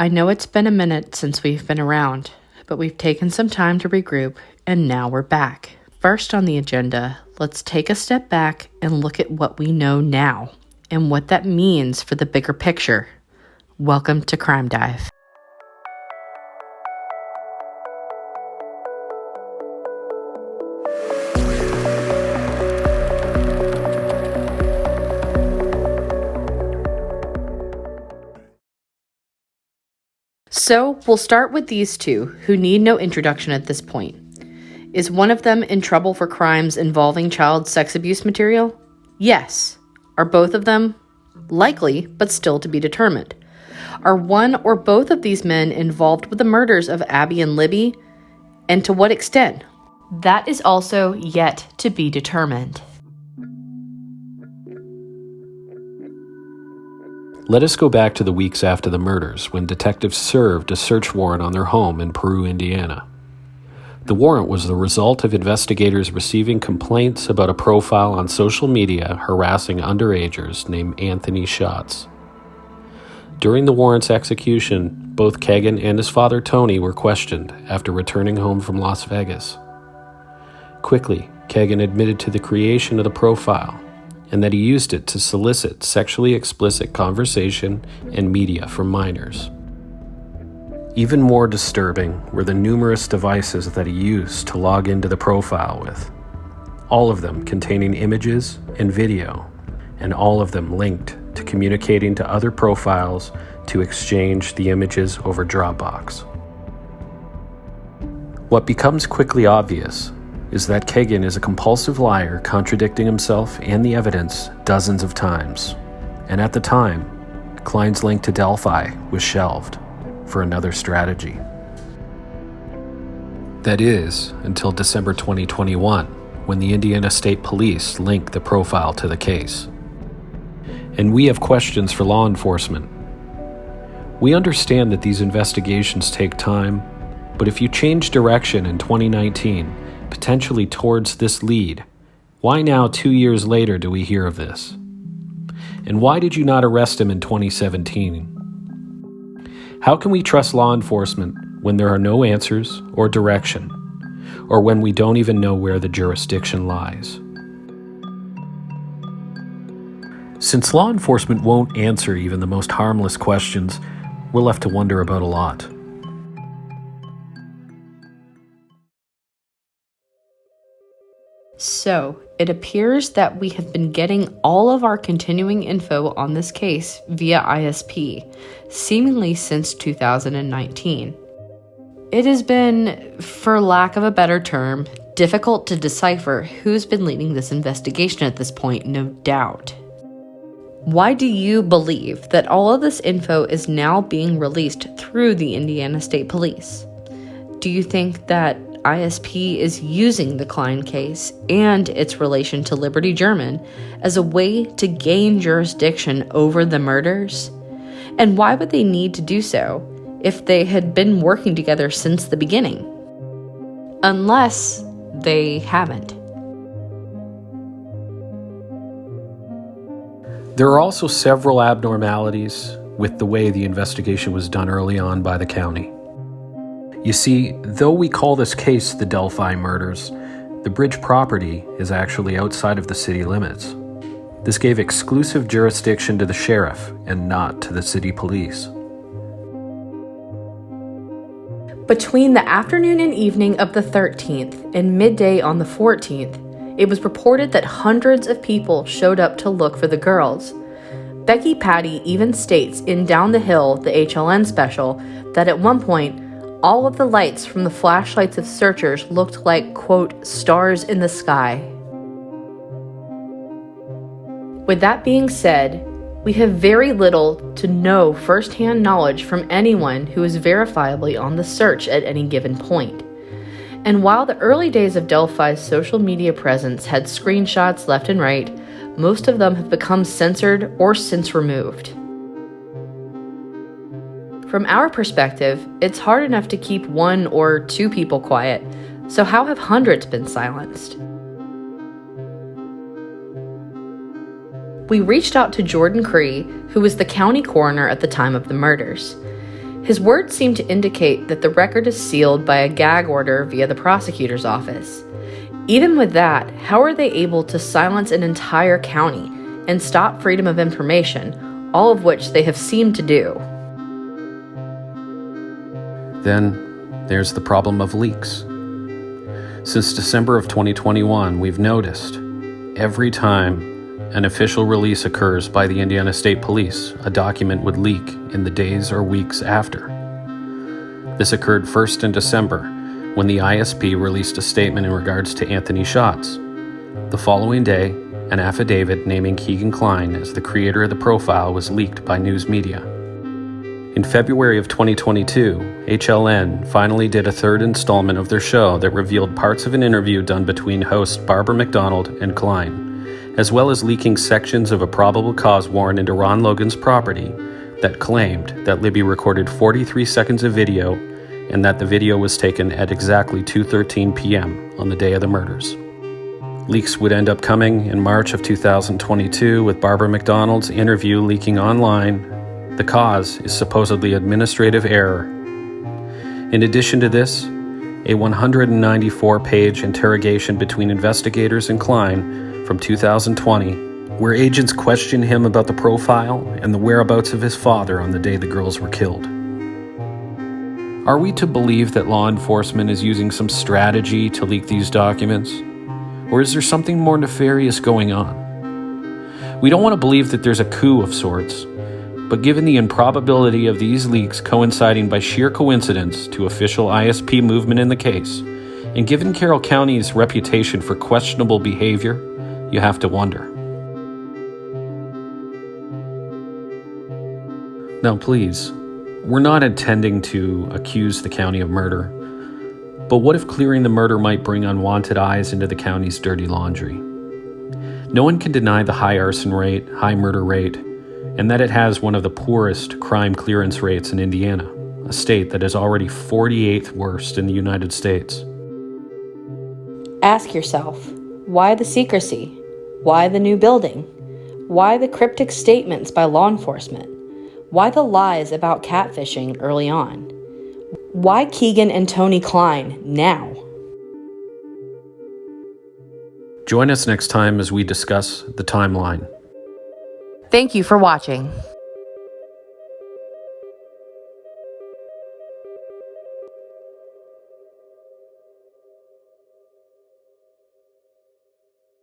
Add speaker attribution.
Speaker 1: I know it's been a minute since we've been around, but we've taken some time to regroup, and now we're back. First on the agenda, let's take a step back and look at what we know now and what that means for the bigger picture. Welcome to Crime Dive. So, we'll start with these two, who need no introduction at this point. Is one of them in trouble for crimes involving child sex abuse material? Yes. Are both of them? Likely, but still to be determined. Are one or both of these men involved with the murders of Abby and Libby? And to what extent? That is also yet to be determined.
Speaker 2: Let us go back to the weeks after the murders, when detectives served a search warrant on their home in Peru, Indiana. The warrant was the result of investigators receiving complaints about a profile on social media harassing underagers named Anthony Schatz. During the warrant's execution, both Kegan and his father Tony were questioned after returning home from Las Vegas. Quickly, Kegan admitted to the creation of the profile, and that he used it to solicit sexually explicit conversation and media from minors. Even more disturbing were the numerous devices that he used to log into the profile with, all of them containing images and video, and all of them linked to communicating to other profiles to exchange the images over Dropbox. What becomes quickly obvious is that Kegan is a compulsive liar, contradicting himself and the evidence dozens of times. And at the time, Klein's link to Delphi was shelved for another strategy. That is, until December 2021, when the Indiana State Police linked the profile to the case. And we have questions for law enforcement. We understand that these investigations take time, but if you change direction in 2019, potentially towards this lead, why now 2 years later do we hear of this? And why did you not arrest him in 2017? How can we trust law enforcement when there are no answers or direction, or when we don't even know where the jurisdiction lies? Since law enforcement won't answer even the most harmless questions, we're left to wonder about a lot.
Speaker 1: So, it appears that we have been getting all of our continuing info on this case via ISP, seemingly since 2019. It has been, for lack of a better term, difficult to decipher who's been leading this investigation at this point, no doubt. Why do you believe that all of this info is now being released through the Indiana State Police? Do you think that ISP is using the Klein case and its relation to Liberty German as a way to gain jurisdiction over the murders? And why would they need to do so if they had been working together since the beginning? Unless they haven't.
Speaker 2: There are also several abnormalities with the way the investigation was done early on by the county. You see, though we call this case the Delphi Murders, the bridge property is actually outside of the city limits. This gave exclusive jurisdiction to the sheriff and not to the city police.
Speaker 1: Between the afternoon and evening of the 13th and midday on the 14th, it was reported that hundreds of people showed up to look for the girls. Becky Patty even states in Down the Hill, the HLN special, that at one point, all of the lights from the flashlights of searchers looked like, quote, stars in the sky. With that being said, we have very little to no first-hand knowledge from anyone who is verifiably on the search at any given point. And while the early days of Delphi's social media presence had screenshots left and right, most of them have become censored or since removed. From our perspective, it's hard enough to keep 1 or 2 people quiet, so how have hundreds been silenced? We reached out to Jordan Cree, who was the county coroner at the time of the murders. His words seem to indicate that the record is sealed by a gag order via the prosecutor's office. Even with that, how are they able to silence an entire county and stop freedom of information, all of which they have seemed to do?
Speaker 2: Then there's the problem of leaks. Since December of 2021, we've noticed every time an official release occurs by the Indiana State Police, a document would leak in the days or weeks after. This occurred first in December, when the ISP released a statement in regards to Anthony Schatz. The following day, an affidavit naming Keegan Kline as the creator of the profile was leaked by news media. In February of 2022, HLN finally did a third installment of their show that revealed parts of an interview done between host Barbara McDonald and Kline, as well as leaking sections of a probable cause warrant into Ron Logan's property that claimed that Libby recorded 43 seconds of video and that the video was taken at exactly 2:13 p.m. on the day of the murders. Leaks would end up coming in March of 2022 with Barbara McDonald's interview leaking online. The cause is supposedly administrative error. In addition to this, a 194-page interrogation between investigators and Kline from 2020, where agents questioned him about the profile and the whereabouts of his father on the day the girls were killed. Are we to believe that law enforcement is using some strategy to leak these documents? Or is there something more nefarious going on? We don't want to believe that there's a coup of sorts, but given the improbability of these leaks coinciding by sheer coincidence to official ISP movement in the case, and given Carroll County's reputation for questionable behavior, you have to wonder. Now please, we're not intending to accuse the county of murder, but what if clearing the murder might bring unwanted eyes into the county's dirty laundry? No one can deny the high arson rate, high murder rate, and that it has one of the poorest crime clearance rates in Indiana, a state that is already 48th worst in the United States.
Speaker 1: Ask yourself, why the secrecy? Why the new building? Why the cryptic statements by law enforcement? Why the lies about catfishing early on? Why Keegan and Tony Kline now?
Speaker 2: Join us next time as we discuss the timeline.
Speaker 1: Thank you for watching.